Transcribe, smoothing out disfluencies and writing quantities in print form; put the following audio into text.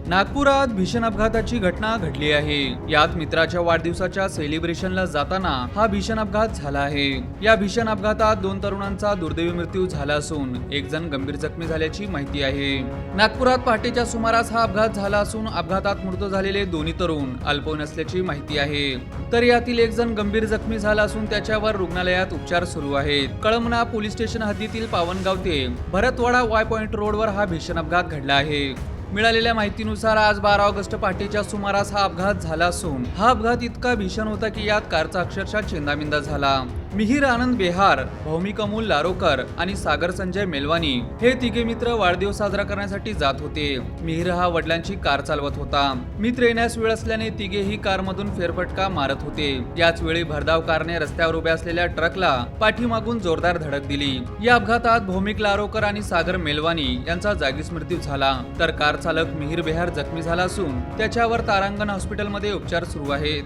नागपुरात भीषण अपघाताची घटना घडली आहे। यात मित्राच्या वाढदिवसाच्या सेलिब्रेशनला जाताना हा भीषण अपघात झाला आहे। या भीषण अपघातात 2 तरुणांचा दुर्दैवी मृत्यू झाला असून एक जण गंभीर जखमी झाल्याची माहिती आहे। नागपुरात पहाटेच्या सुमारास हा अपघात झाला असून अपघातात मृत झालेले दोन्ही तरुण अल्पवयीन असल्याची माहिती आहे। तर यातील एक जण गंभीर जखमी झाला असून त्याच्यावर रुग्णालयात उपचार सुरू आहेत। कळमना पोलीस स्टेशन हद्दीतील पावनगाव ते भरतवाडा वाय पॉइंट रोडवर हा भीषण अपघात घडला आहे। मिळालेल्या माहितीनुसार आज 12 ऑगस्ट पहाटेच्या सुमारास हा अपघात झाला असून हा अपघात इतका भीषण होता की यात कारचा अक्षरशः चेंदामेंदा झाला। मिहिर आनंद बेहार, भौमिक अमोल लारोकर आणि सागर संजय मेलवानी हे तिघे मित्र वाढदिवस साजरा करण्यासाठी जात होते। मिहिर हा वडिलांची कार चालवत होता। मित्र येण्यास वेळ असल्याने तिघेही कारमधून फेरफटका मारत होते। याच वेळी भरधाव कारने रस्त्यावर उभ्या असलेल्या ट्रकला पाठीमागून जोरदार धडक दिली। या अपघातात भौमिक लारोकर आणि सागर मेलवानी यांचा जागीच मृत्यू झाला, तर कार चालक मिहिर बेहार जखमी झाला असून त्याच्यावर तारांगण हॉस्पिटलमध्ये उपचार सुरू आहेत।